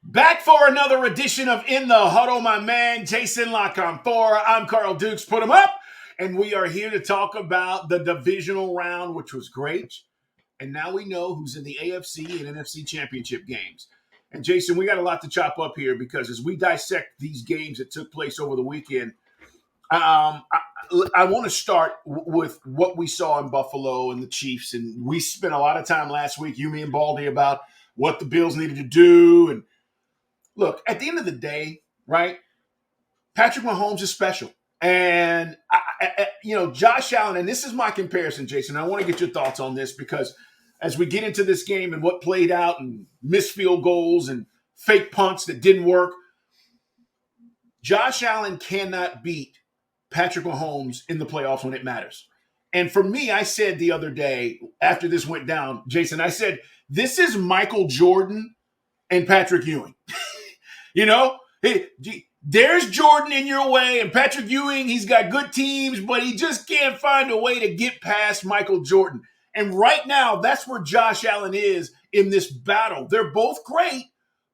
Back for another edition of In the Huddle, my man, Jason La Canfora. I'm Carl Dukes. Put him up. And we are here to talk about the divisional round, which was great. And now we know who's in the AFC and NFC championship games. And Jason, we got a lot to chop up here because as we dissect these games that took place over the weekend, I want to start with what we saw in Buffalo and the Cheifs. And we spent a lot of time last week, you, me, and Baldy, about what the Bills needed to do. And look, at the end of the day, right, Patrick Mahomes is special. And, Josh Allen, and this is my comparison, Jason. I want to get your thoughts on this because as we get into this game and what played out and missed field goals and fake punts that didn't work, Josh Allen cannot beat Patrick Mahomes in the playoffs when it matters. And for me, I said the other day after this went down, Jason, I said, this is Michael Jordan and Patrick Ewing. There's Jordan in your way, and Patrick Ewing, he's got good teams, but he just can't find a way to get past Michael Jordan. And right now, that's where Josh Allen is in this battle. They're both great,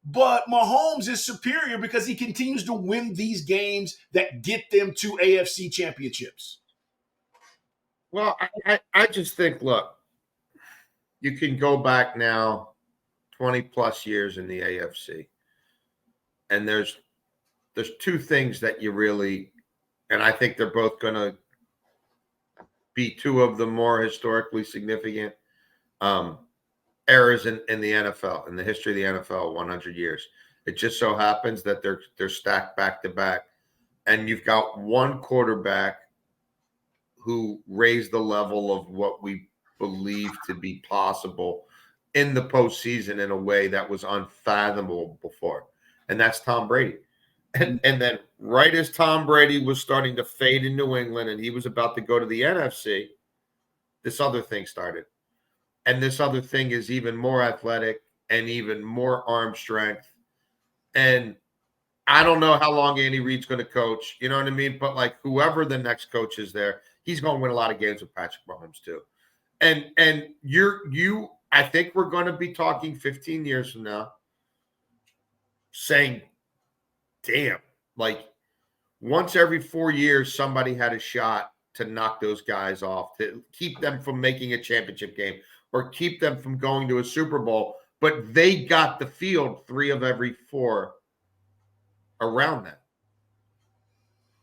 but Mahomes is superior because he continues to win these games that get them to AFC championships. Well, I just think, look, you can go back now 20-plus years in the AFC, and there's two things that you really, and I think they're both going to be two of the more historically significant eras in the NFL, in the history of the NFL, 100 years. It just so happens that they're stacked back to back, and you've got one quarterback who raised the level of what we believe to be possible in the postseason in a way that was unfathomable before, and that's Tom Brady. And then right as Tom Brady was starting to fade in New England and he was about to go to the NFC, this other thing started. And this other thing is even more athletic and even more arm strength. And I don't know how long Andy Reid's going to coach, you know what I mean? But like whoever the next coach is there, he's going to win a lot of games with Patrick Mahomes too. And I think we're going to be talking 15 years from now saying, damn, like once every 4 years, somebody had a shot to knock those guys off, to keep them from making a championship game or keep them from going to a Super Bowl. But they got the field 3 of every 4 around that.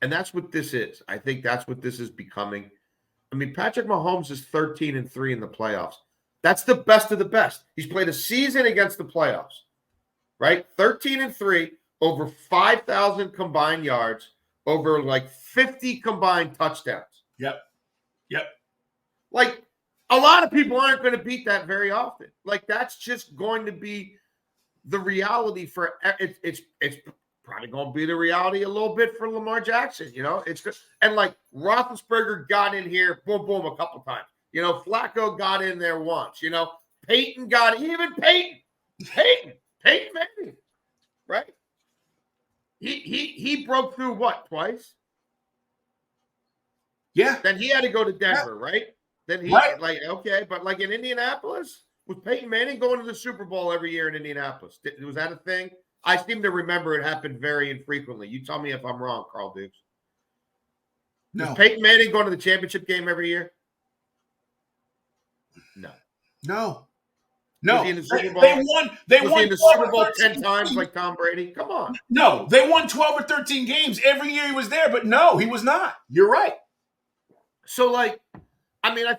And that's what this is. I think that's what this is becoming. I mean, Patrick Mahomes is 13-3 in the playoffs. That's the best of the best. He's played a season against the playoffs, right? 13-3. Over 5,000 combined yards, over like 50 combined touchdowns. Yep. Like a lot of people aren't going to beat that very often. Like that's just going to be the reality for it's probably going to be the reality a little bit for Lamar Jackson. It's just, and like Roethlisberger got in here, boom, boom, a couple times. Flacco got in there once. Peyton got even Peyton Manning, right? He broke through what, twice? Yeah. Then he had to go to Denver, right? Then he okay, but like in Indianapolis, was Peyton Manning going to the Super Bowl every year in Indianapolis? Was that a thing? I seem to remember it happened very infrequently. You tell me if I'm wrong, Carl Dukes. No. Was Peyton Manning going to the championship game every year? No. Was he in the Super Bowl? They was won he in the Super Bowl 10 times like Tom Brady? Come on. No, they won 12 or 13 games every year he was there, but no, he was not. You're right. So, I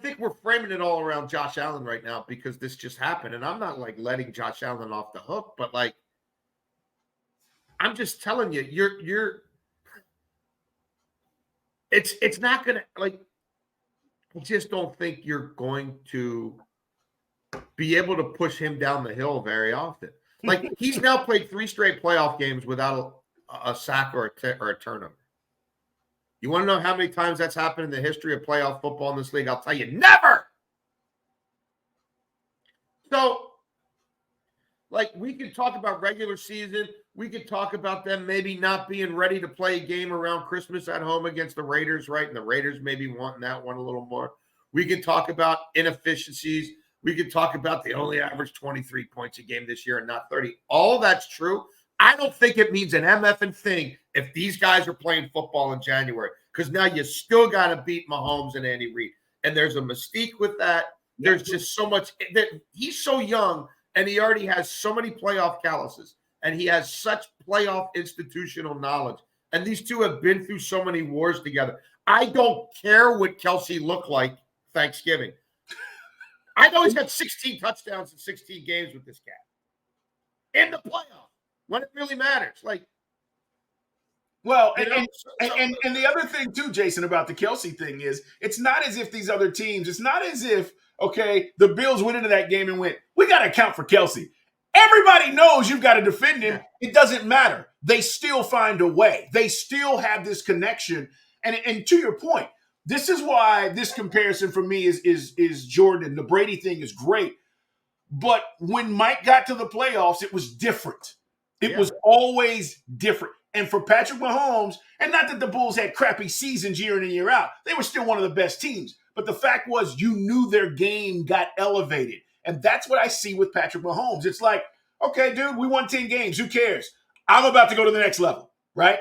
think we're framing it all around Josh Allen right now because this just happened. And I'm not like letting Josh Allen off the hook, but like, I'm just telling you, it's not going to, like, I just don't think you're going to be able to push him down the hill very often. Like he's now played 3 straight playoff games without a sack or a turnover. You want to know how many times that's happened in the history of playoff football in this league? I'll tell you, never. So, like, we can talk about regular season. We could talk about them maybe not being ready to play a game around Christmas at home against the Raiders, right? And the Raiders maybe wanting that one a little more. We can talk about inefficiencies. We could talk about they only averaged 23 points a game this year and not 30. All that's true, I don't think it means an MFing thing if these guys are playing football in January, because now you still got to beat Mahomes and Andy Reid. And there's a mystique with that. There's just so much that he's so young and he already has so many playoff calluses and he has such playoff institutional knowledge. And these two have been through so many wars together. I don't care what Kelsey looked like Thanksgiving. I know he's got 16 touchdowns in 16 games with this cat in the playoff when it really matters. Like, well, and the other thing too, Jason, about the Kelsey thing is it's not as if these other teams, it's not as if, okay, the Bills went into that game and went, we got to account for Kelsey. Everybody knows you've got to defend him. Yeah. It doesn't matter. They still find a way. They still have this connection. And to your point, this is why this comparison for me is Jordan. The Brady thing is great. But when Mike got to the playoffs, it was different. It was always different. And for Patrick Mahomes, and not that the Bulls had crappy seasons year in and year out, they were still one of the best teams. But the fact was you knew their game got elevated. And that's what I see with Patrick Mahomes. It's like, okay, dude, we won 10 games. Who cares? I'm about to go to the next level, right?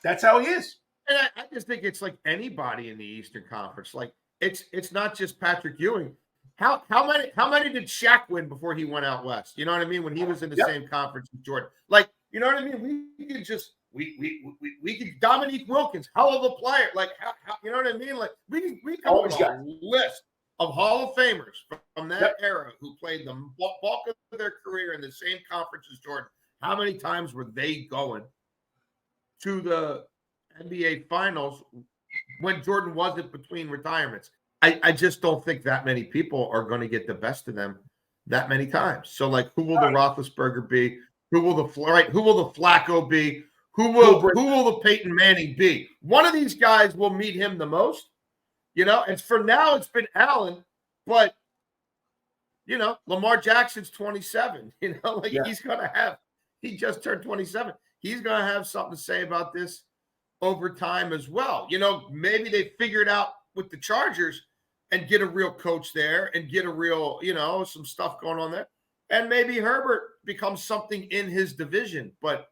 That's how he is. And I just think it's like anybody in the Eastern Conference. Like it's not just Patrick Ewing. How many did Shaq win before he went out west? You know what I mean? When he was in the same conference with Jordan. Like, you know what I mean? We could just we could Dominique Wilkins, hell of a player. Like how you know what I mean? Like we come up with a list of Hall of Famers from that era who played the bulk of their career in the same conference as Jordan. How many times were they going to the NBA Finals when Jordan wasn't between retirements? I just don't think that many people are going to get the best of them that many times. So, like, who will the Roethlisberger be? Who will the Flacco be? Who will the Peyton Manning be? One of these guys will meet him the most, you know. And for now, it's been Allen, but you know, Lamar Jackson's 27. You know, like he's gonna have. He just turned 27. He's gonna have something to say about this over time as well. You know, maybe they figured out with the Chargers and get a real coach there and get a real, you know, some stuff going on there. And maybe Herbert becomes something in his division. But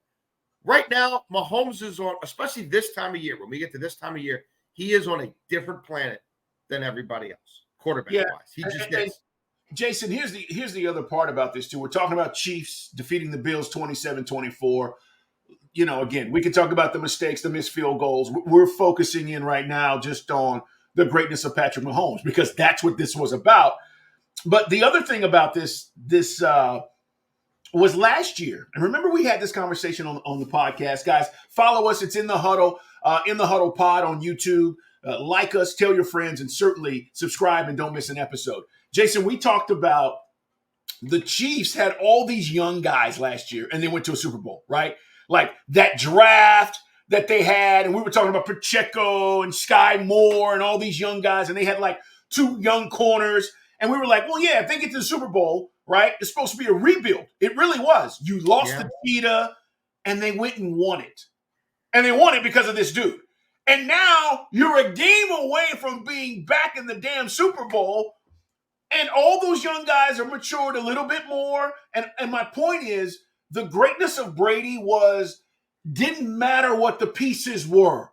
right now, Mahomes is on, especially this time of year, when we get to this time of year, he is on a different planet than everybody else, quarterback-wise. He just is. Jason, here's the other part about this, too. We're talking about Chiefs defeating the Bills 27-24. You know, again, we can talk about the mistakes, the missed field goals. We're focusing in right now just on the greatness of Patrick Mahomes because that's what this was about. But the other thing about this was last year. And remember, we had this conversation on the podcast. Guys, follow us. It's in the Huddle pod on YouTube. Like us, tell your friends, and certainly subscribe and don't miss an episode. Jason, we talked about the Chiefs had all these young guys last year, and they went to a Super Bowl, right? Like that draft that they had, and we were talking about Pacheco and Sky Moore and all these young guys, and they had like 2 young corners. And we were like, well, yeah, if they get to the Super Bowl, right, it's supposed to be a rebuild. It really was. You lost the cheetah, and they went and won it. And they won it because of this dude. And now you're a game away from being back in the damn Super Bowl, and all those young guys are matured a little bit more. And my point is, the greatness of Brady didn't matter what the pieces were.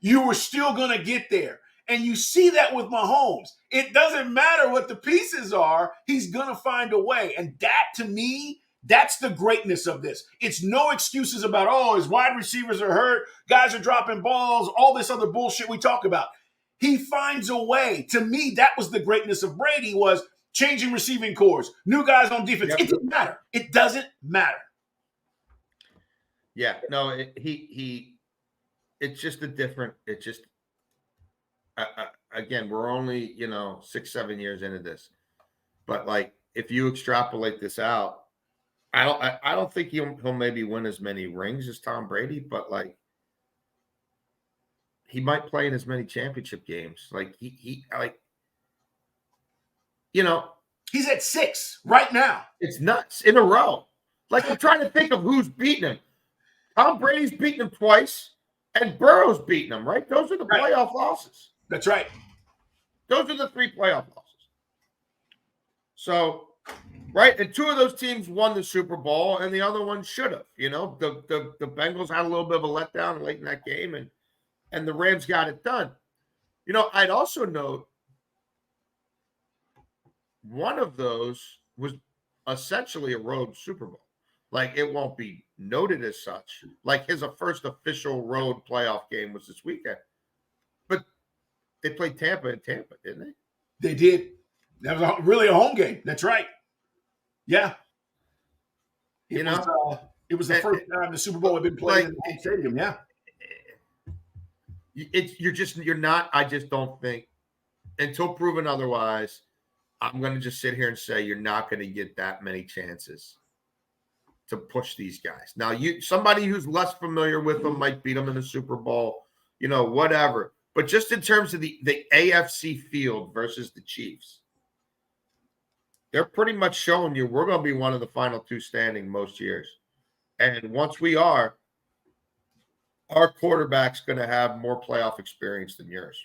You were still going to get there. And you see that with Mahomes. It doesn't matter what the pieces are. He's going to find a way. And that, to me, that's the greatness of this. It's no excuses about, oh, his wide receivers are hurt, guys are dropping balls, all this other bullshit we talk about. He finds a way. To me, that was the greatness of Brady, was changing receiving cores, new guys on defense. It doesn't matter. It doesn't matter. Yeah, no, it's just a different, it's just, again, we're only, 6-7 years into this, but like, if you extrapolate this out, I don't think he'll maybe win as many rings as Tom Brady, but like, he might play in as many championship games. Like he's at 6 right now. It's nuts in a row. Like, we're trying to think of who's beating him. Tom Brady's beaten him twice, and Burrow's beaten him, right? Those are the playoff losses. That's right. Those are the 3 playoff losses. So, Right, and two of those teams won the Super Bowl, and the other one should have. The Bengals had a little bit of a letdown late in that game, and the Rams got it done. I'd also note one of those was essentially a road Super Bowl. Like, it won't be noted as such. Like, his first official road playoff game was this weekend, but they played Tampa in Tampa, didn't they? They did. That was really a home game. That's right. Yeah. It was the first time the Super Bowl had been played in the home stadium. Yeah. I just don't think, until proven otherwise, I'm going to just sit here and say you're not going to get that many chances to push these guys. Now, somebody who's less familiar with them might beat them in the Super Bowl, whatever. But just in terms of the AFC field versus the Chiefs, they're pretty much showing you we're going to be one of the final two standing most years. And once we are, our quarterback's going to have more playoff experience than yours.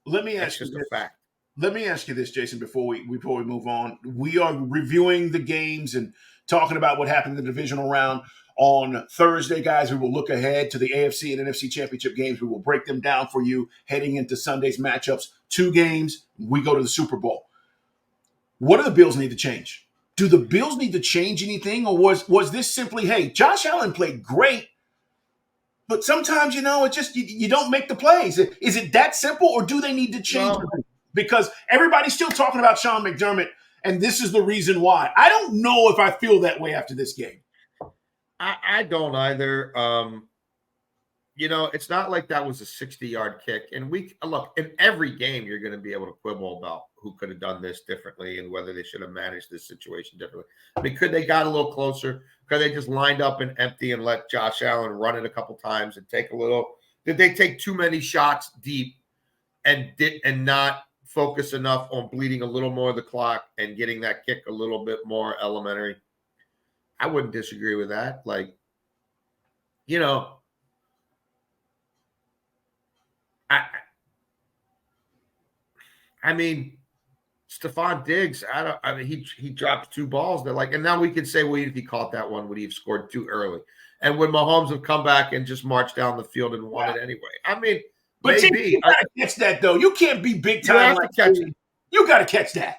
That's just a fact. Let me ask you this, Jason, before we move on. We are reviewing the games and talking about what happened in the divisional round. On Thursday, guys, we will look ahead to the AFC and NFC championship games. We will break them down for you heading into Sunday's matchups. 2 games, we go to the Super Bowl. What do the Bills need to change? Do the Bills need to change anything? Or was this simply, hey, Josh Allen played great, but sometimes, it's just you don't make the plays. Is it that simple, or do they need to change? Well, because everybody's still talking about Sean McDermott, and this is the reason why. I don't know if I feel that way after this game. I don't either. It's not like that was a 60-yard kick. And look, in every game, you're going to be able to quibble about who could have done this differently and whether they should have managed this situation differently. I mean, could they got a little closer? Could they just lined up and empty and let Josh Allen run it a couple times and take a little? Did they take too many shots deep and not focus enough on bleeding a little more of the clock and getting that kick a little bit more elementary? I wouldn't disagree with that. Like, I mean, Stephon Diggs, he dropped 2 balls. They're like, and now we could say, well, if he caught that one, would he have scored too early? And would Mahomes have come back and just marched down the field and won it anyway? I mean, but maybe. You got to catch that, though. You can't be big time. You got to catch that.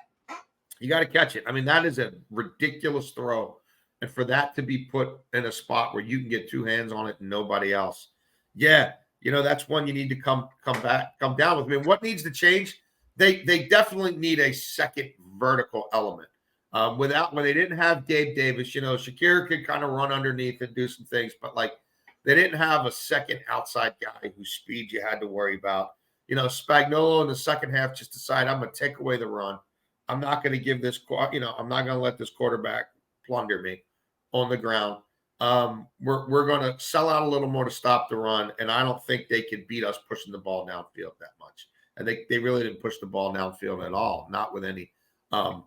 You got to catch it. I mean, that is a ridiculous throw. And for that to be put in a spot where you can get 2 hands on it and nobody else. Yeah, that's one you need to come down with. I mean, what needs to change? They definitely need a second vertical element. When they didn't have Gabe Davis, Shakir could kind of run underneath and do some things, but like they didn't have a second outside guy whose speed you had to worry about. Spagnuolo in the second half just decided, I'm going to take away the run. I'm not going to give this, I'm not going to let this quarterback plunder me on the ground. We're going to sell out a little more to stop the run, and I don't think they can beat us pushing the ball downfield that much. And they really didn't push the ball downfield at all, not with any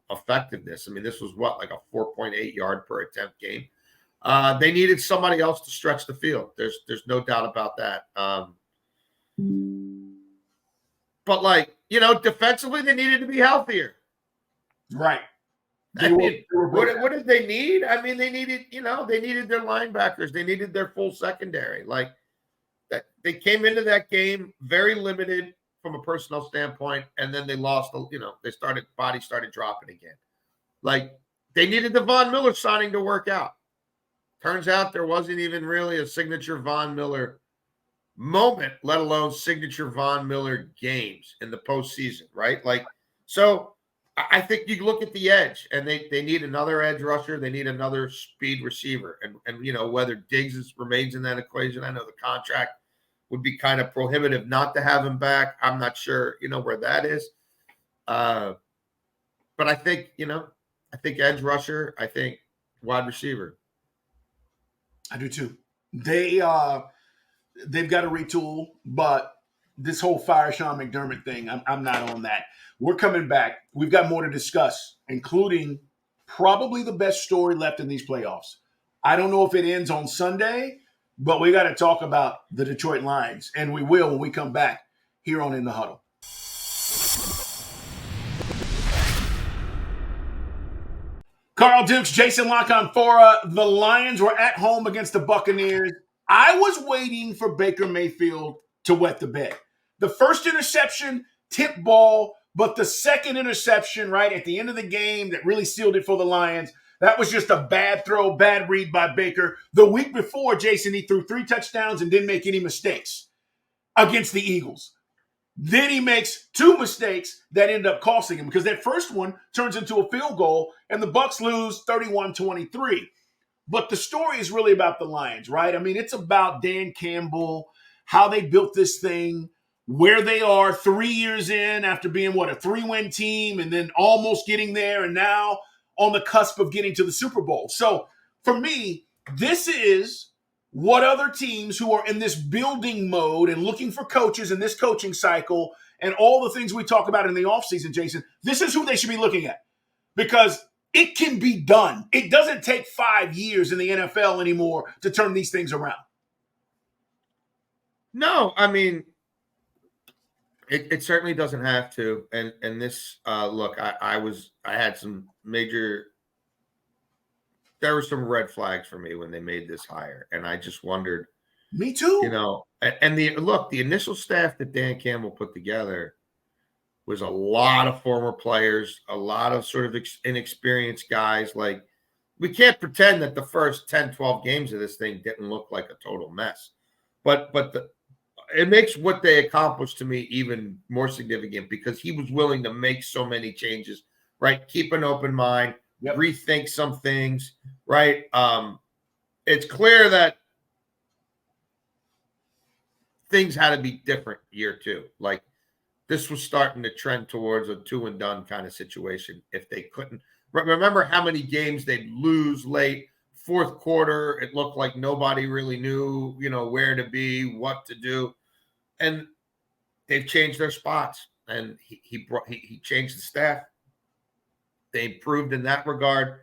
effectiveness. I mean, this was like a 4.8 yard per attempt game. They needed somebody else to stretch the field. There's no doubt about that. But defensively, they needed to be healthier. Right. What did they need? I mean, they needed their linebackers. They needed their full secondary. Like that, they came into that game very limited from a personnel standpoint, and then they lost. Bodies started dropping again. Like they needed the Von Miller signing to work out. Turns out there wasn't even really a signature Von Miller moment, let alone signature Von Miller games in the postseason, right? So I think you look at the edge, and they need another edge rusher. They need another speed receiver. And whether Diggs remains in that equation, I know the contract would be kind of prohibitive not to have him back. I'm not sure, where that is. But I think, edge rusher, I think wide receiver. I do too. They've got to retool, but this whole fire Sean McDermott thing, I'm not on that. We're coming back. We've got more to discuss, including probably the best story left in these playoffs. I don't know if it ends on Sunday, but we got to talk about the Detroit Lions, and we will when we come back here on In the Huddle. Carl Dukes, Jason La Canfora. The Lions were at home against the Buccaneers. I was waiting for Baker Mayfield to wet the bed. The first interception, tip ball, but the second interception, right at the end of the game that really sealed it for the Lions, that was just a bad throw, bad read by Baker. The week before, Jason, he threw 3 touchdowns and didn't make any mistakes against the Eagles. Then he makes 2 mistakes that end up costing him because that first one turns into a field goal and the Bucs lose 31-23. But the story is really about the Lions, right? I mean, it's about Dan Campbell, how they built this thing, where they are 3 years in after being, a 3-win team and then almost getting there and now on the cusp of getting to the Super Bowl. So for me, this is what other teams who are in this building mode and looking for coaches in this coaching cycle and all the things we talk about in the offseason, Jason, this is who they should be looking at because it can be done. It doesn't take 5 years in the NFL anymore to turn these things around. No, I mean, it certainly doesn't have to. And this, look, I had some major, there were some red flags for me when they made this hire. And I just wondered. Me too. And the initial staff that Dan Campbell put together was a lot of former players, a lot of sort of inexperienced guys. Like, we can't pretend that the first 10, 12 games of this thing didn't look like a total mess. But it makes what they accomplished to me even more significant because he was willing to make so many changes, right? Keep an open mind, rethink some things, right? It's clear that things had to be different year 2. Like, this was starting to trend towards a 2-and-done kind of situation if they couldn't. Remember how many games they'd lose late, fourth quarter, it looked like nobody really knew, where to be, what to do. And they've changed their spots. And he changed the staff. They improved in that regard.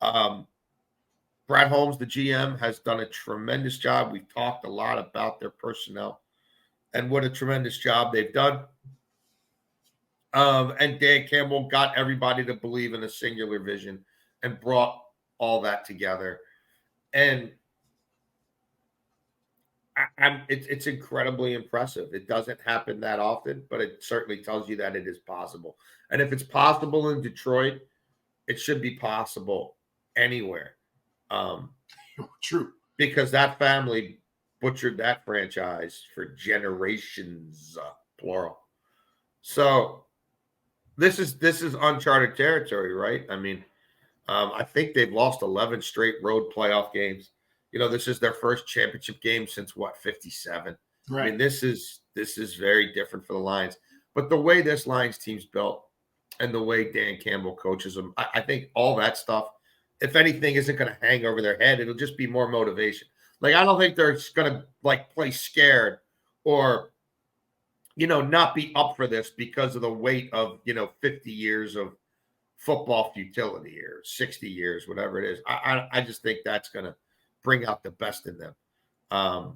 Brad Holmes, the GM, has done a tremendous job. We've talked a lot about their personnel and what a tremendous job they've done. And Dan Campbell got everybody to believe in a singular vision and brought all that together. And it's incredibly impressive. It doesn't happen that often, but it certainly tells you that it is possible. And if it's possible in Detroit, it should be possible anywhere. True. Because that family butchered that franchise for generations, plural. So this is uncharted territory, right? I mean, I think they've lost 11 straight road playoff games. This is their first championship game since 57. Right. I mean, this is very different for the Lions. But the way this Lions team's built and the way Dan Campbell coaches them, I think all that stuff, if anything, isn't going to hang over their head. It'll just be more motivation. Like, I don't think they're going to play scared or, not be up for this because of the weight of, 50 years of football futility or 60 years, whatever it is. I just think that's going to bring out the best in them. I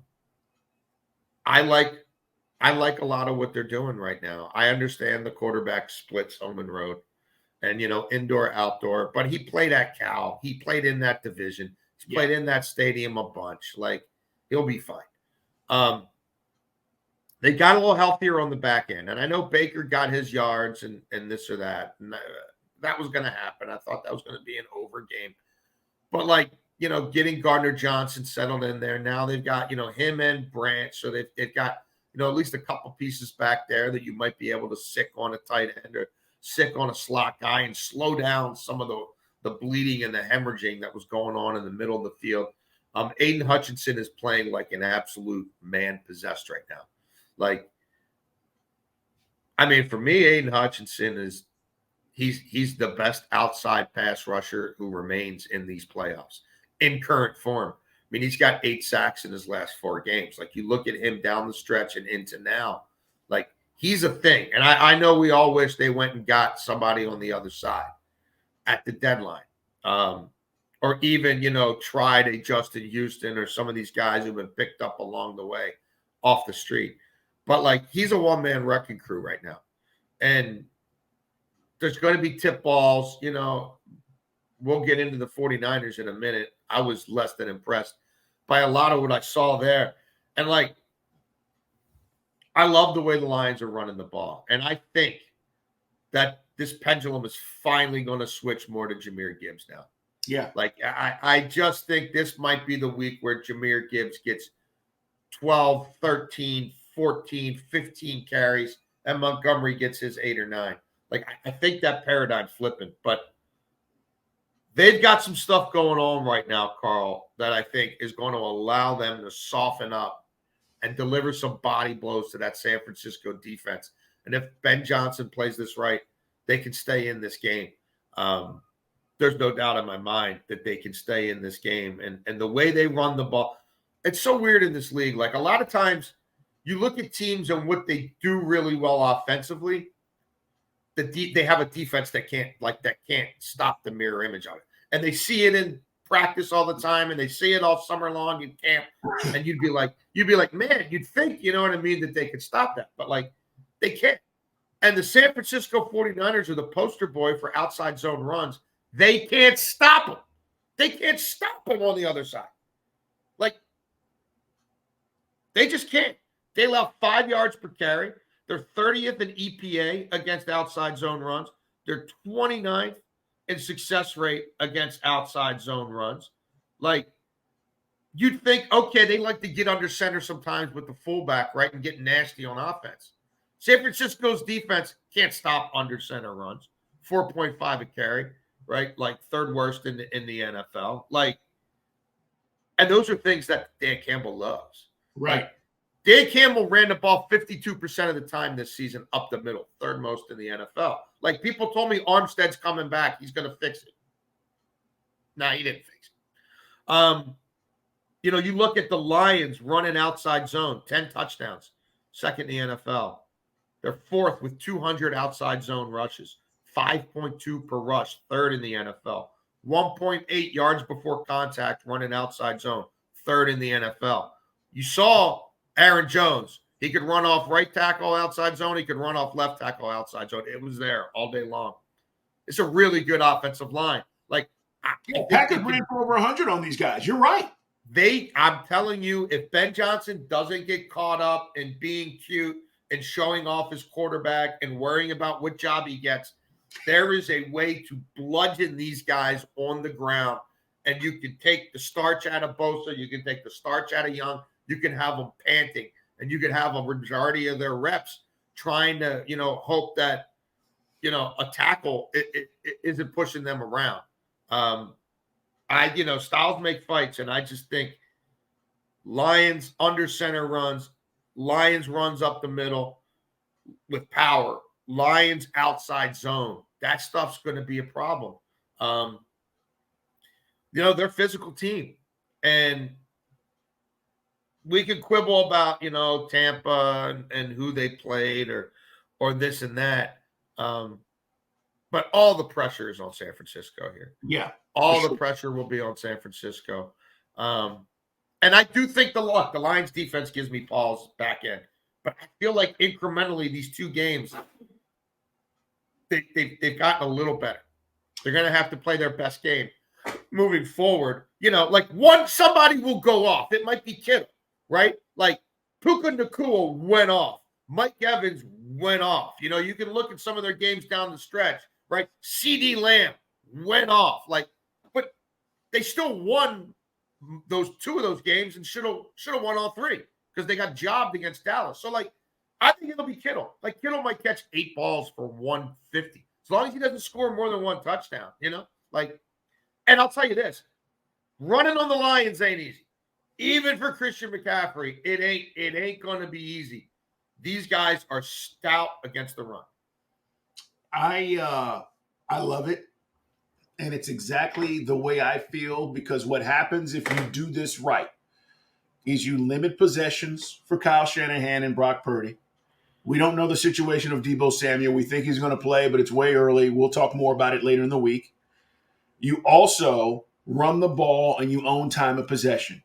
like a lot of what they're doing right now. I understand the quarterback splits home and road and, indoor, outdoor, but he played at Cal. He played in that division. He's played in that stadium a bunch. Like, he'll be fine. They got a little healthier on the back end. And I know Baker got his yards and this or that. And that was going to happen. I thought that was going to be an over game. But, getting Gardner Johnson settled in there. Now they've got, him and Branch. So they've got, at least a couple pieces back there that you might be able to sick on a tight end or sick on a slot guy and slow down some of the bleeding and the hemorrhaging that was going on in the middle of the field. Aidan Hutchinson is playing like an absolute man possessed right now. Like, I mean, for me, Aidan Hutchinson he's the best outside pass rusher who remains in these playoffs in current form. I mean, he's got 8 sacks in his last 4 games. Like, you look at him down the stretch and into now, like, he's a thing. And I know we all wish they went and got somebody on the other side at the deadline. Or even, tried a Justin Houston or some of these guys who've been picked up along the way off the street. But, like, he's a one-man wrecking crew right now. And there's going to be tip balls, we'll get into the 49ers in a minute. I was less than impressed by a lot of what I saw there. And, like, I love the way the Lions are running the ball. And I think that this pendulum is finally going to switch more to Jahmyr Gibbs now. Yeah. Like, I just think this might be the week where Jahmyr Gibbs gets 12, 13, 14, 15 carries, and Montgomery gets his 8 or 9. Like, I think that paradigm's flipping. But they've got some stuff going on right now, Carl, that I think is going to allow them to soften up and deliver some body blows to that San Francisco defense. And if Ben Johnson plays this right, they can stay in this game. There's no doubt in my mind that they can stay in this game. And the way they run the ball, it's so weird in this league. Like, a lot of times you look at teams and what they do really well offensively, they have a defense that can't stop the mirror image of it. And they see it in practice all the time, and they see it all summer long in camp. And you'd be like, man, you'd think, you know what I mean, that they could stop that. But, like, they can't. And the San Francisco 49ers are the poster boy for outside zone runs. They can't stop them. They can't stop them on the other side. Like, they just can't. They allow 5 yards per carry. They're 30th in EPA against outside zone runs. They're 29th in success rate against outside zone runs. Like, you'd think, okay, they like to get under center sometimes with the fullback, right, and get nasty on offense. San Francisco's defense can't stop under center runs. 4.5 a carry, right? Like, third worst in the NFL. Like, and those are things that Dan Campbell loves. Right. Like, Dan Campbell ran the ball 52% of the time this season up the middle, third most in the NFL. Like, people told me Armstead's coming back. He's going to fix it. No, he didn't fix it. You look at the Lions running outside zone, 10 touchdowns, second in the NFL. They're fourth with 200 outside zone rushes, 5.2 per rush, third in the NFL. 1.8 yards before contact running outside zone, third in the NFL. You saw Aaron Jones. He could run off right tackle outside zone. He could run off left tackle outside zone. It was there all day long. It's a really good offensive line. Like, Patrick ran for over 100 on these guys. You're right. I'm telling you, if Ben Johnson doesn't get caught up in being cute and showing off his quarterback and worrying about what job he gets, there is a way to bludgeon these guys on the ground. And you can take the starch out of Bosa. You can take the starch out of Young. You can have them panting. And you can have a majority of their reps trying to, hope that, a tackle it isn't pushing them around. Styles make fights. And I just think Lions under center runs, Lions runs up the middle with power, Lions outside zone. That stuff's going to be a problem. They're a physical team. And we can quibble about, Tampa and who they played or this and that. But all the pressure is on San Francisco here. Yeah. All the pressure will be on San Francisco. And I do think the Lions defense gives me pause back end. But I feel like incrementally these two games, they've gotten a little better. They're going to have to play their best game moving forward. Somebody will go off. It might be Kittle, right? Like, Puka Nacua went off. Mike Evans went off. You can look at some of their games down the stretch, right? CD Lamb went off. But they still won two of those games and should have won all three because they got jobbed against Dallas. So, I think it'll be Kittle. Kittle might catch 8 balls for 150 as long as he doesn't score more than 1 touchdown. And I'll tell you this: running on the Lions ain't easy. Even for Christian McCaffrey, it ain't going to be easy. These guys are stout against the run. I love it. And it's exactly the way I feel, because what happens if you do this right is you limit possessions for Kyle Shanahan and Brock Purdy. We don't know the situation of Deebo Samuel. We think he's going to play, but it's way early. We'll talk more about it later in the week. You also run the ball and you own time of possession.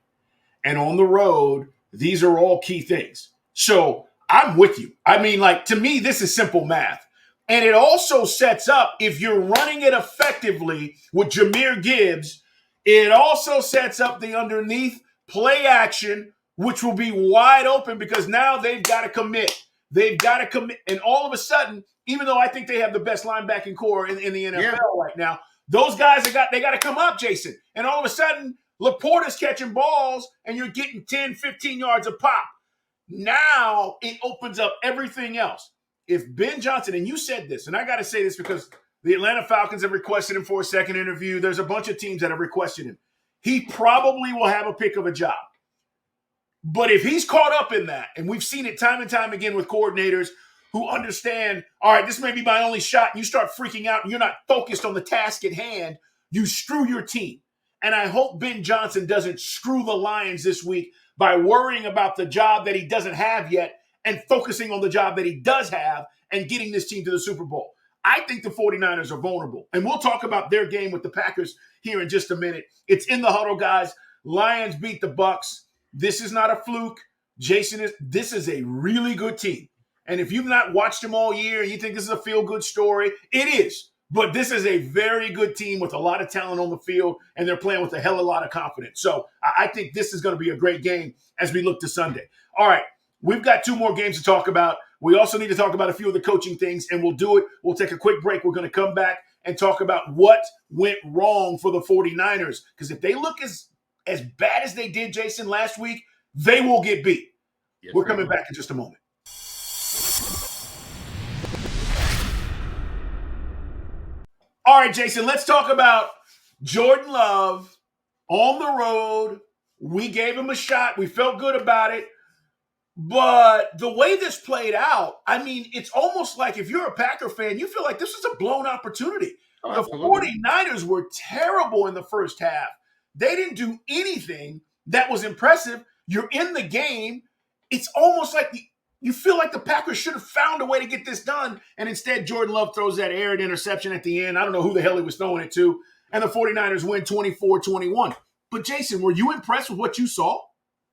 And on the road, these are all key things. So I'm with you. I mean, to me, this is simple math. And it also sets up, if you're running it effectively with Jahmyr Gibbs, it also sets up the underneath play action, which will be wide open because now they've got to commit. They've got to commit. And all of a sudden, even though I think they have the best linebacking core in the NFL right now, those guys they got to come up, Jason. And all of a sudden, Laporta's catching balls and you're getting 10, 15 yards a pop. Now it opens up everything else. If Ben Johnson, and you said this, and I got to say this because the Atlanta Falcons have requested him for a second interview. There's a bunch of teams that have requested him. He probably will have a pick of a job. But if he's caught up in that, and we've seen it time and time again with coordinators who understand, all right, this may be my only shot, and you start freaking out and you're not focused on the task at hand, you screw your team. And I hope Ben Johnson doesn't screw the Lions this week by worrying about the job that he doesn't have yet and focusing on the job that he does have and getting this team to the Super Bowl. I think the 49ers are vulnerable. And we'll talk about their game with the Packers here in just a minute. It's in the huddle, guys. Lions beat the Bucs. This is not a fluke. This is a really good team. And if you've not watched them all year and you think this is a feel-good story, it is. But this is a very good team with a lot of talent on the field, and they're playing with a hell of a lot of confidence. So I think this is going to be a great game as we look to Sunday. All right, we've got 2 more games to talk about. We also need to talk about a few of the coaching things, and we'll do it. We'll take a quick break. We're going to come back and talk about what went wrong for the 49ers. Because if they look as bad as they did, Jason, last week, they will get beat. Yes, we're coming back in just a moment. All right, Jason, let's talk about Jordan Love on the road. We gave him a shot. We felt good about it. But the way this played out, I mean, it's almost like if you're a Packer fan, you feel like this is a blown opportunity. The 49ers were terrible in the first half. They didn't do anything that was impressive. You're in the game. It's almost like you feel like the Packers should have found a way to get this done, and instead Jordan Love throws that errant interception at the end. I don't know who the hell he was throwing it to, and the 49ers win 24-21. But, Jason, were you impressed with what you saw?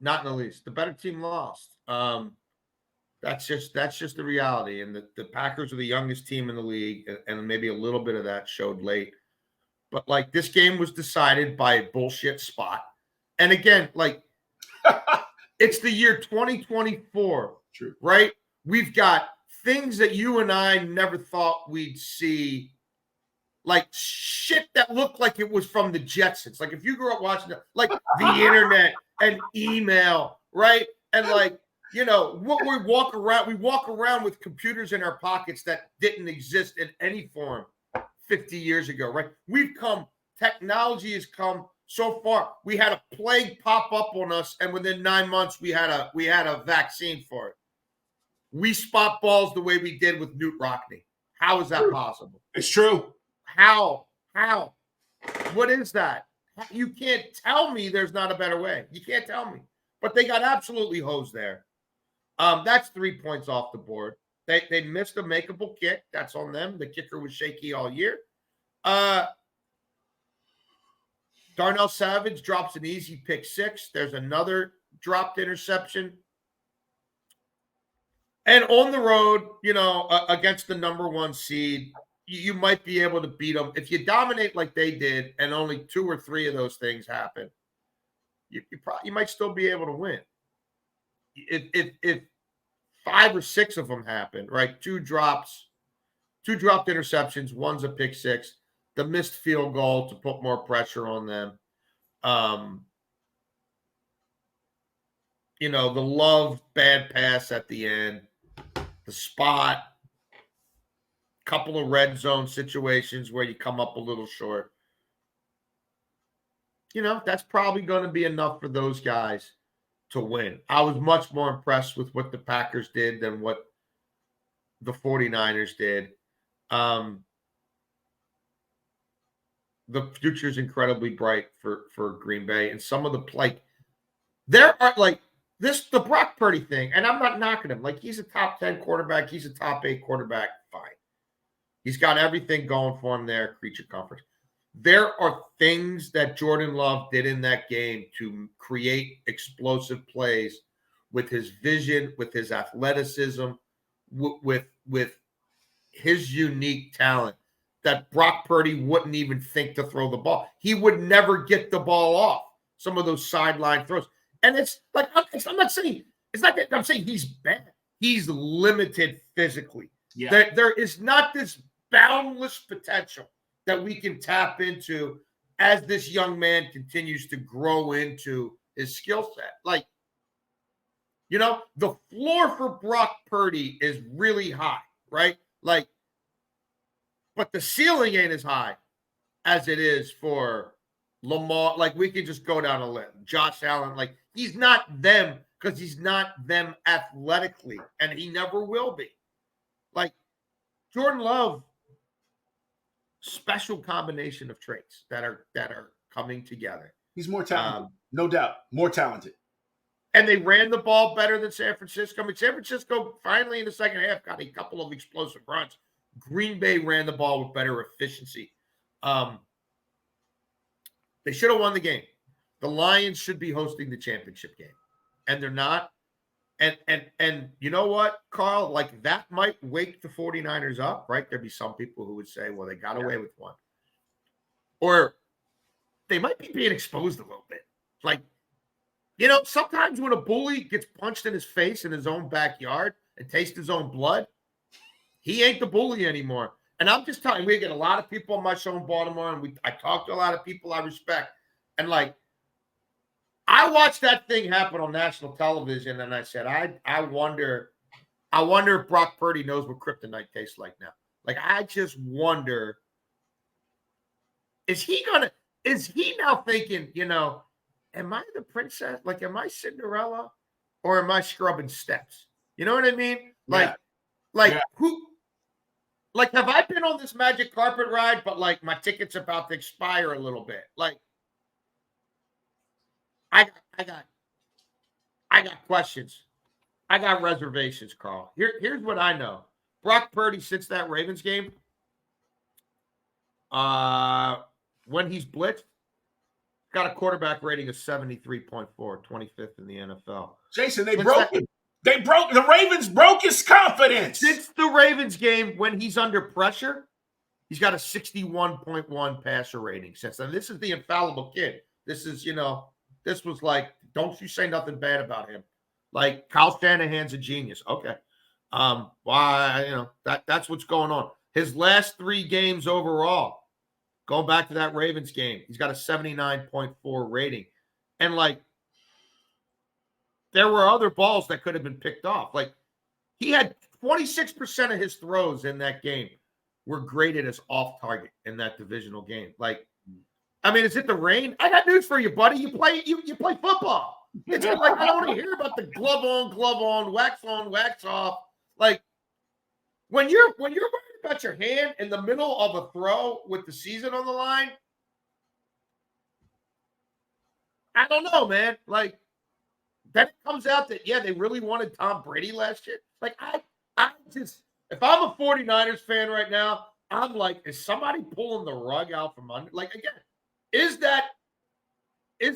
Not in the least. The better team lost. That's just the reality. And the Packers are the youngest team in the league, and maybe a little bit of that showed late. But, like, this game was decided by a bullshit spot. And, again, like, it's the year 2024. True. Right? We've got things that you and I never thought we'd see, like shit that looked like it was from the Jetsons. Like if you grew up watching like the internet and email, right? And like, you know, what we walk around with computers in our pockets that didn't exist in any form 50 years ago, right? Technology has come so far. We had a plague pop up on us, and within 9 months, we had a vaccine for it. We spot balls the way we did with Newt Rockney. How is that possible? It's true. How? What is that? You can't tell me there's not a better way. You can't tell me. But they got absolutely hosed there. That's 3 points off the board. They missed a makeable kick. That's on them. The kicker was shaky all year. Darnell Savage drops an easy pick 6. There's another dropped interception. And on the road, you know, against the number 1 seed, you might be able to beat them. If you dominate like they did and only 2 or 3 of those things happen, you might still be able to win. If 5 or 6 of them happen, right? 2 dropped interceptions, 1's a pick 6, the missed field goal to put more pressure on them. You know, the Love bad pass at the end, the spot, couple of red zone situations where you come up a little short. You know, that's probably going to be enough for those guys to win. I was much more impressed with what the Packers did than what the 49ers did. The future is incredibly bright for Green Bay, and some of the there are the Brock Purdy thing, and I'm not knocking him. Like, he's a top 10 quarterback, he's a top 8 quarterback, fine. He's got everything going for him there, creature comforts. There are things that Jordan Love did in that game to create explosive plays with his vision, with his athleticism, with his unique talent that Brock Purdy wouldn't even think to throw the ball. He would never get the ball off some of those sideline throws. And it's like, I'm not saying, it's not that I'm saying he's bad. He's limited physically. Yeah. There is not this boundless potential that we can tap into as this young man continues to grow into his skill set. Like, you know, the floor for Brock Purdy is really high, right? Like, but the ceiling ain't as high as it is for Lamar. Like, we could just go down a list. Josh Allen, like, he's not them because he's not them athletically, and he never will be. Like, Jordan Love, special combination of traits that are coming together. He's more talented, no doubt. More talented. And they ran the ball better than San Francisco. I mean, San Francisco finally in the second half got a couple of explosive runs. Green Bay ran the ball with better efficiency. They should have won the game. The Lions should be hosting the championship game, and they're not. And you know what, Carl? Like, that might wake the 49ers up, right? There'd be some people who would say, well, they got away with one. Or they might be being exposed a little bit. Like, you know, sometimes when a bully gets punched in his face in his own backyard and tastes his own blood, he ain't the bully anymore. And I'm just telling you, we get a lot of people on my show in Baltimore, and I talk to a lot of people I respect. And, like, I watched that thing happen on national television, and I said, I wonder if Brock Purdy knows what kryptonite tastes like now. Like, I just wonder, is he now thinking, you know, am I the princess? Like, am I or am I scrubbing steps? You know what I mean? Who? Like, have I been on this magic carpet ride, but like my ticket's about to expire a little bit? Like, I got questions. I got reservations, Carl. Here's what I know. Brock Purdy, since that Ravens game, when he's blitzed, got a quarterback rating of 73.4, 25th in the NFL. Jason, they broke him. The Ravens broke his confidence. Since the Ravens game, when he's under pressure, he's got a 61.1 passer rating. Since then, this is the infallible kid. This is, you know, this was like, don't you say nothing bad about him. Like, Kyle Shanahan's a genius. Okay. Why, you know, that's what's going on. His last 3 games overall, going back to that Ravens game, he's got a 79.4 rating. And, like, there were other balls that could have been picked off. Like, he had 26% of his throws in that game were graded as off target in that divisional game. Like, I mean, is it the rain? I got news for you, buddy. You play football. It's like, I don't want to hear about the glove on, wax off. Like, when you're worried about your hand in the middle of a throw with the season on the line, I don't know, man. Like, then it comes out that, yeah, they really wanted Tom Brady last year. Like, I just, if I'm a 49ers fan right now, I'm like, is somebody pulling the rug out from under? Like, again, is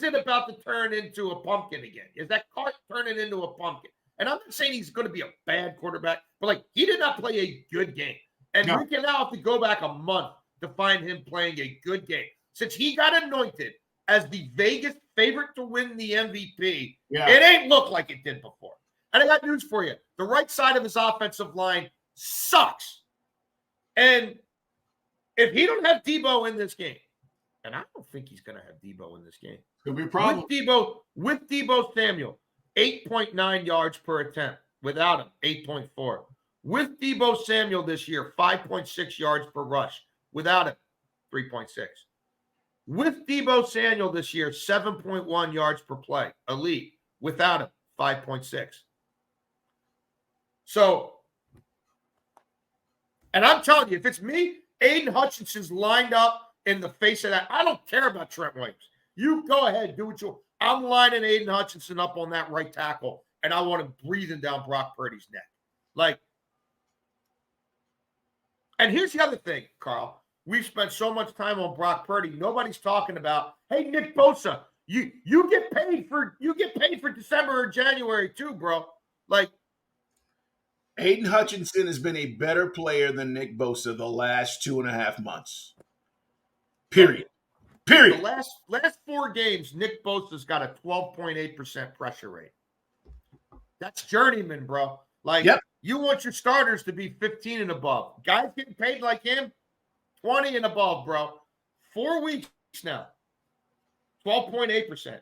it about to turn into a pumpkin again? Is that cart turning into a pumpkin? And I'm not saying he's going to be a bad quarterback, but, like, he did not play a good game. And we can now have to go back a month to find him playing a good game. Since he got anointed as the Vegas favorite to win the MVP, it ain't looked like it did before. And I got news for you. The right side of his offensive line sucks. And if he don't have Debo in this game, and I don't think he's going to have Debo in this game. It's going to be a problem. With Debo Samuel, 8.9 yards per attempt. Without him, 8.4. With Debo Samuel this year, 5.6 yards per rush. Without him, 3.6. With Debo Samuel this year, 7.1 yards per play. Elite. Without him, 5.6. So, and I'm telling you, if it's me, Aidan Hutchinson's lined up in the face of that. I don't care about Trent Williams. You go ahead, do what you want. I'm lining Aidan Hutchinson up on that right tackle, and I want him breathing down Brock Purdy's neck. Like, and here's the other thing, Carl. We've spent so much time on Brock Purdy. Nobody's talking about, hey, Nick Bosa, you get paid for December or January too, bro. Like, Aidan Hutchinson has been a better player than Nick Bosa the last 2.5 months. Period. The last 4 games, Nick Bosa's got a 12.8% pressure rate. That's journeyman, bro. Like, Yep. You want your starters to be 15 and above. Guys getting paid like him, 20 and above, bro. 4 weeks now. 12.8%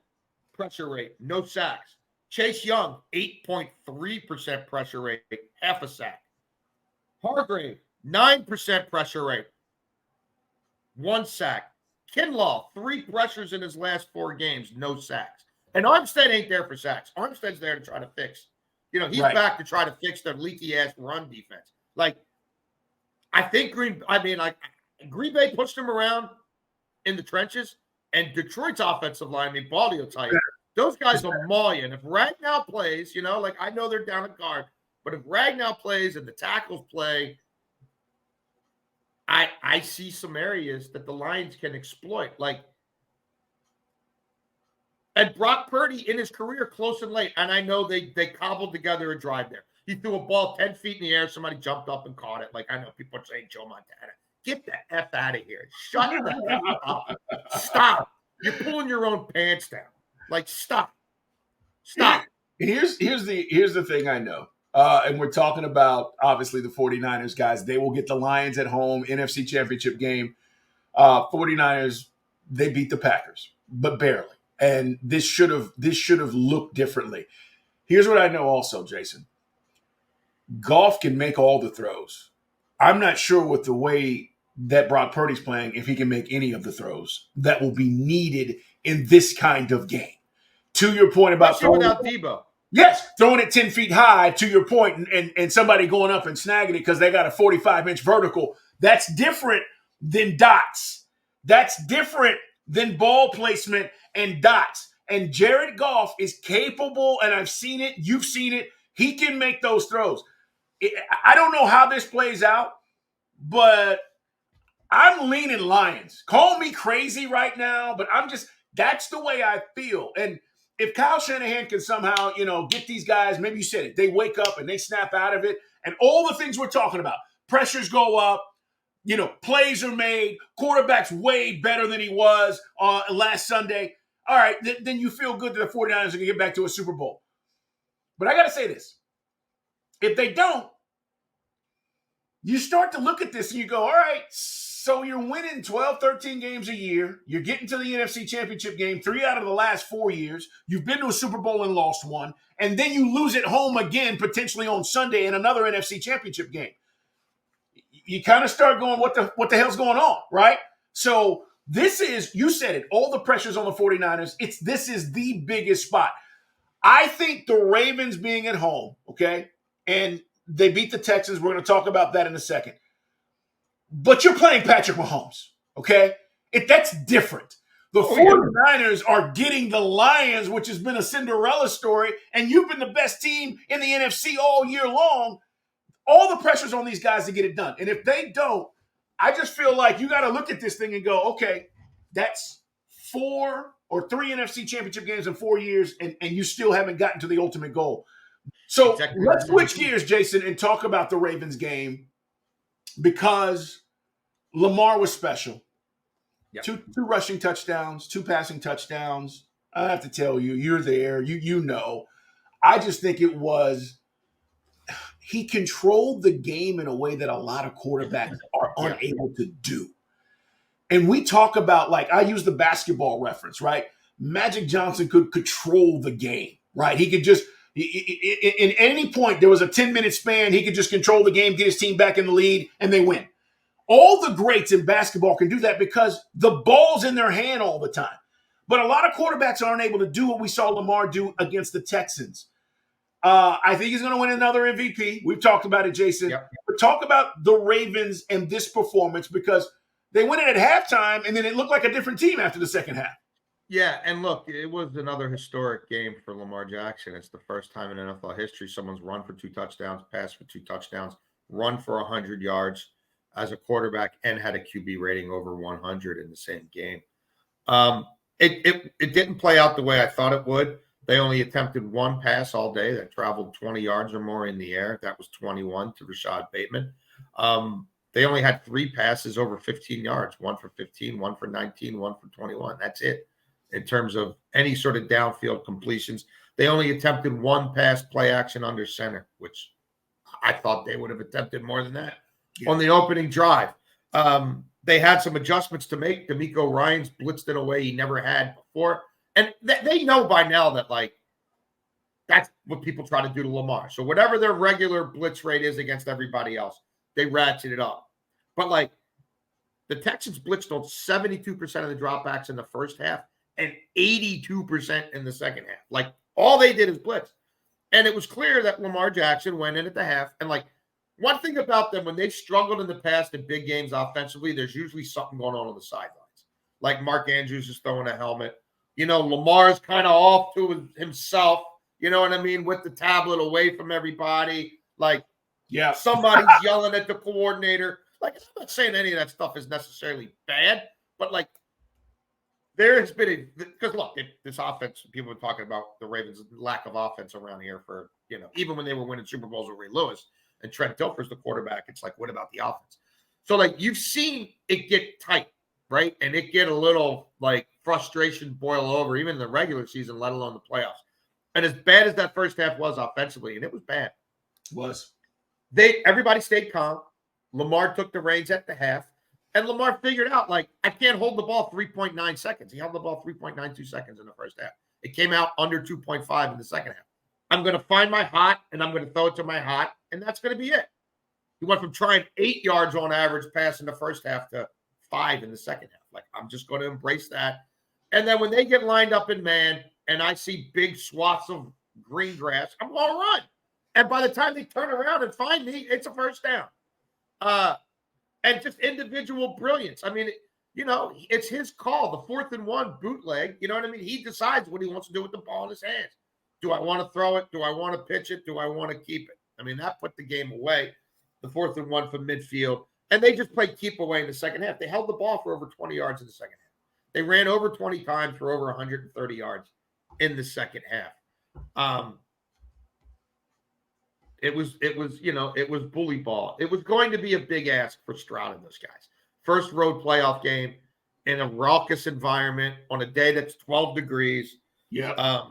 pressure rate, no sacks. Chase Young, 8.3% pressure rate, half a sack. Hargrave, 9% pressure rate, 1 sack. Kinlaw, 3 pressures in his last 4 games, no sacks. And Armstead ain't there for sacks. Armstead's there to try to fix. He's back to try to fix their leaky-ass run defense. Like, I think Green Bay pushed him around in the trenches, and Detroit's offensive line, Baldy will tell you, those guys will maul you. And if Ragnow plays, I know they're down a guard, but if Ragnow plays and the tackles play, I see some areas that the Lions can exploit. And Brock Purdy in his career, close and late, and I know they cobbled together a drive there. He threw a ball 10 feet in the air. Somebody jumped up and caught it. I know people are saying Joe Montana. Get the F out of here. Shut the F up. Stop. You're pulling your own pants down. Stop. Here's the thing I know. And we're talking about, obviously, the 49ers, guys. They will get the Lions at home, NFC Championship game. 49ers, they beat the Packers, but barely. And this should have looked differently. Here's what I know also, Jason. Goff can make all the throws. I'm not sure with the way that Brock Purdy's playing if he can make any of the throws that will be needed in this kind of game. To your point about without Debo. Yes, throwing it 10 feet high, to your point, and somebody going up and snagging it because they got a 45-inch vertical. That's different than dots. That's different than ball placement and dots. And Jared Goff is capable, and I've seen it. You've seen it. He can make those throws. I don't know how this plays out, but I'm leaning Lions. Call me crazy right now, but that's the way I feel. And if Kyle Shanahan can somehow, get these guys, maybe you said it, they wake up and they snap out of it, and all the things we're talking about, pressures go up, plays are made, quarterback's way better than he was last Sunday. All right, then you feel good that the 49ers are going to get back to a Super Bowl. But I got to say this. If they don't, you start to look at this and you go, all right, so you're winning 12, 13 games a year. You're getting to the NFC Championship game 3 out of the last 4 years. You've been to a Super Bowl and lost 1. And then you lose at home again, potentially on Sunday in another NFC Championship game. You kind of start going, what the hell's going on, right? So this is, you said it, all the pressures on the 49ers. This is the biggest spot. I think the Ravens being at home, okay, and they beat the Texans. We're going to talk about that in a second. But you're playing Patrick Mahomes, okay? That's different. The 49ers are getting the Lions, which has been a Cinderella story, and you've been the best team in the NFC all year long. All the pressure's on these guys to get it done. And if they don't, I just feel like you got to look at this thing and go, okay, that's 4 or 3 NFC Championship games in 4 years, and you still haven't gotten to the ultimate goal. So let's switch gears, Jason, and talk about the Ravens game because Lamar was special. Yep. 2 rushing touchdowns, 2 passing touchdowns. I have to tell you, you're there. You know. I just think it was – he controlled the game in a way that a lot of quarterbacks are unable to do. And we talk about, I use the basketball reference, right? Magic Johnson could control the game, right? He could just – in any point, there was a 10-minute span, he could just control the game, get his team back in the lead, and they win. All the greats in basketball can do that because the ball's in their hand all the time. But a lot of quarterbacks aren't able to do what we saw Lamar do against the Texans. I think he's going to win another MVP. We've talked about it, Jason. Yep. But talk about the Ravens and this performance because they win it at halftime, and then it looked like a different team after the second half. Yeah, and look, it was another historic game for Lamar Jackson. It's the first time in NFL history someone's run for 2 touchdowns, passed for 2 touchdowns, run for 100 yards as a quarterback, and had a QB rating over 100 in the same game. It didn't play out the way I thought it would. They only attempted one pass all day that traveled 20 yards or more in the air. That was 21 to Rashad Bateman. They only had 3 passes over 15 yards, 1 for 15, 1 for 19, 1 for 21. That's it in terms of any sort of downfield completions. They only attempted 1 pass play action under center, which I thought they would have attempted more than that on the opening drive. They had some adjustments to make. D'Amico Ryans blitzed in a way he never had before. And they know by now that, like, that's what people try to do to Lamar. So whatever their regular blitz rate is against everybody else, they ratchet it up. But, like, the Texans blitzed on 72% of the dropbacks in the first half and 82% in the second half. Like, all they did is blitz. And it was clear that Lamar Jackson went in at the half. And, like, one thing about them, when they've struggled in the past in big games offensively, there's usually something going on the sidelines. Like Mark Andrews is throwing a helmet. You know, Lamar's kind of off to himself, you know what I mean, with the tablet away from everybody. Like, yeah, somebody's yelling at the coordinator. Like, I'm not saying any of that stuff is necessarily bad, but, like, there has been because look, this offense, people are talking about the Ravens' lack of offense around here for, you know, even when they were winning Super Bowls with Ray Lewis and Trent Dilfer's the quarterback, it's like, what about the offense? So, like, you've seen it get tight, right? And it get a little, like, frustration boil over, even in the regular season, let alone the playoffs. And as bad as that first half was offensively, and it was bad, everybody stayed calm. Lamar took the reins at the half. And Lamar figured out, like, I can't hold the ball 3.9 seconds. He held the ball 3.92 seconds in the first half. It came out under 2.5 in the second half. I'm going to find my hot, and I'm going to throw it to my hot, and that's going to be it. He went from trying 8 yards on average pass in the first half to 5 in the second half. Like, I'm just going to embrace that. And then when they get lined up in man, and I see big swaths of green grass, I'm going to run. And by the time they turn around and find me, it's a first down. And just individual brilliance. I mean, you know, it's his call, the 4th and 1 bootleg. You know what I mean? He decides what he wants to do with the ball in his hands. Do I want to throw it? Do I want to pitch it? Do I want to keep it? I mean, that put the game away, the 4th and 1 from midfield. And they just played keep away in the second half. They held the ball for over 20 yards in the second half. They ran over 20 times for over 130 yards in the second half. It was, you know, it was bully ball. It was going to be a big ask for Stroud and those guys. First road playoff game in a raucous environment on a day that's 12 degrees. Yeah.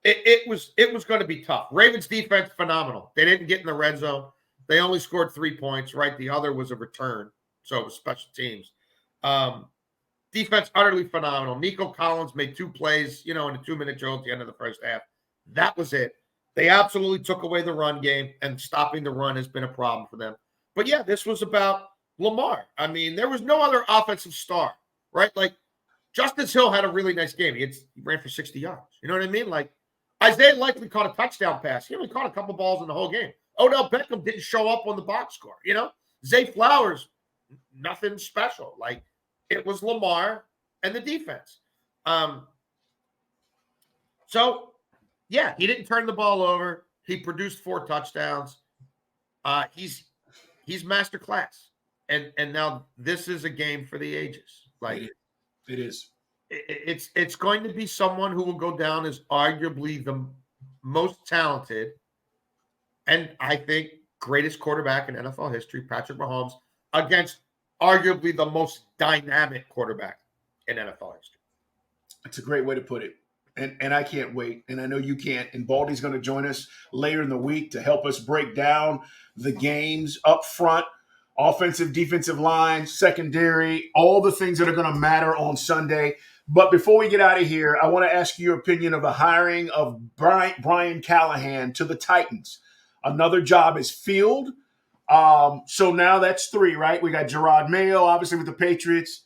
It was going to be tough. Ravens defense, phenomenal. They didn't get in the red zone. They only scored 3 points, right? The other was a return. So it was special teams. Defense, utterly phenomenal. Nico Collins made 2 plays, you know, in a 2-minute drill at the end of the first half. That was it. They absolutely took away the run game, and stopping the run has been a problem for them. But, yeah, this was about Lamar. I mean, there was no other offensive star, right? Like, Justice Hill had a really nice game. He ran for 60 yards. You know what I mean? Like, Isaiah likely caught a touchdown pass. He only caught a couple balls in the whole game. Odell Beckham didn't show up on the box score, you know? Zay Flowers, nothing special. Like, it was Lamar and the defense. So, yeah, he didn't turn the ball over. He produced 4 touchdowns. He's master class. And now this is a game for the ages. Like, it is. It's going to be someone who will go down as arguably the most talented and I think greatest quarterback in NFL history, Patrick Mahomes, against arguably the most dynamic quarterback in NFL history. It's a great way to put it. And I can't wait. And I know you can't. And Baldy's going to join us later in the week to help us break down the games up front, offensive, defensive line, secondary, all the things that are going to matter on Sunday. But before we get out of here, I want to ask you your opinion of the hiring of Brian Callahan to the Titans. Another job is filled. So now that's 3, right? We got Gerard Mayo, obviously, with the Patriots.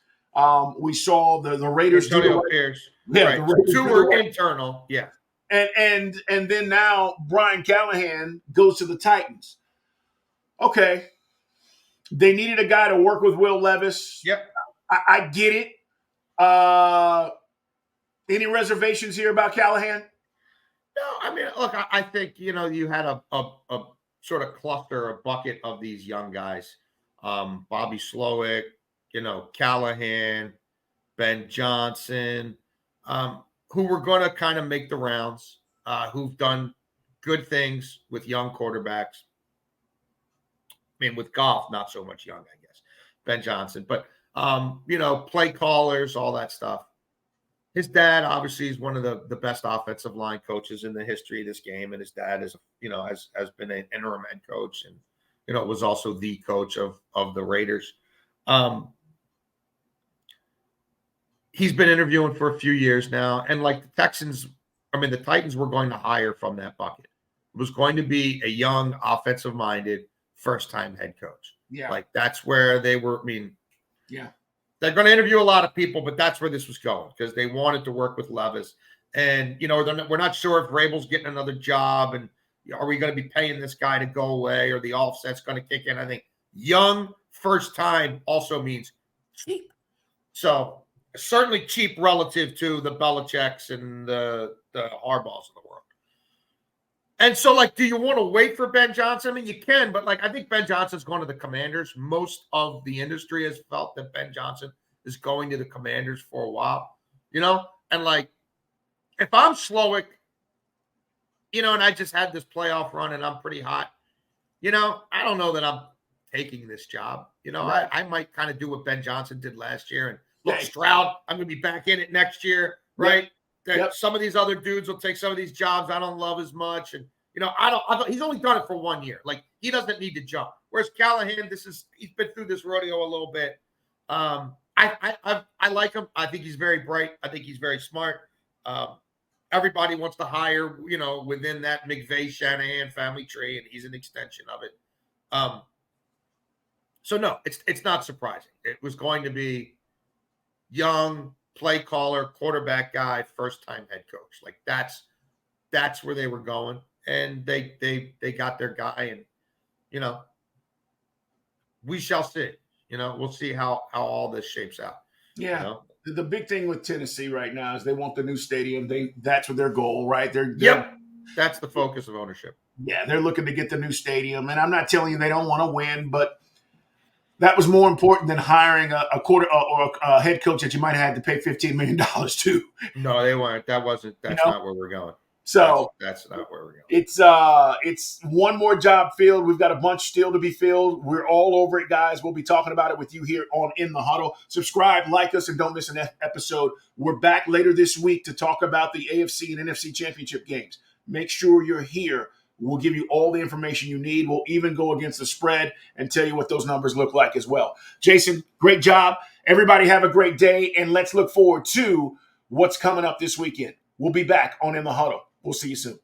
We saw the Raiders do the right. Raiders 2 were internal. Yeah. And then now Brian Callahan goes to the Titans. Okay. They needed a guy to work with Will Levis. Yep. I get it. Any reservations here about Callahan? No, I mean, look, I think, you know, you had a sort of cluster, a bucket of these young guys. Bobby Slowick, you know, Callahan, Ben Johnson, who were going to kind of make the rounds. who've done good things with young quarterbacks. I mean, with golf, not so much young, I guess. Ben Johnson, but play callers, all that stuff. His dad obviously is one of the best offensive line coaches in the history of this game, and his dad is has been an interim head coach, and was also the coach of the Raiders. He's been interviewing for a few years now, and like the Titans were going to hire from that bucket. It was going to be a young, offensive-minded, first-time head coach. Yeah, like that's where they were. I mean, yeah. They're going to interview a lot of people, but that's where this was going because they wanted to work with Levis. And, we're not sure if Vrabel's getting another job and are we going to be paying this guy to go away or the offset's going to kick in. I think young first time also means cheap. So certainly cheap relative to the Belichicks and the Harbaughs of the world. And so, do you want to wait for Ben Johnson? I mean, you can, but, I think Ben Johnson's going to the Commanders. Most of the industry has felt that Ben Johnson is going to the Commanders for a while, And, if I'm Slowick, and I just had this playoff run and I'm pretty hot, I don't know that I'm taking this job. Right. I might kind of do what Ben Johnson did last year. And, look, Stroud, I'm going to be back in it next year, right? That some of these other dudes will take some of these jobs I don't love as much. And, he's only done it for 1 year. He doesn't need to jump. Whereas Callahan, he's been through this rodeo a little bit. I like him. I think he's very bright. I think he's very smart. Everybody wants to hire, within that McVay-Shanahan family tree, and he's an extension of it. So no, it's not surprising. It was going to be young, play caller, quarterback guy, first-time head coach. That's where they were going, and they got their guy, and we shall see. We'll see how all this shapes out. Yeah. The big thing with Tennessee right now is they want the new stadium. That's their goal, right? That's the focus of ownership. Yeah, they're looking to get the new stadium, and I'm not telling you they don't want to win, but that was more important than hiring a quarter or a head coach that you might have had to pay $15 million to. No, they weren't. That's not where we're going. So that's not where we're going. It's one more job filled. We've got a bunch still to be filled. We're all over it, guys. We'll be talking about it with you here on In the Huddle. Subscribe, like us, and don't miss an episode. We're back later this week to talk about the AFC and NFC championship games. Make sure you're here. We'll give you all the information you need. We'll even go against the spread and tell you what those numbers look like as well. Jason, great job. Everybody have a great day, and let's look forward to what's coming up this weekend. We'll be back on In the Huddle. We'll see you soon.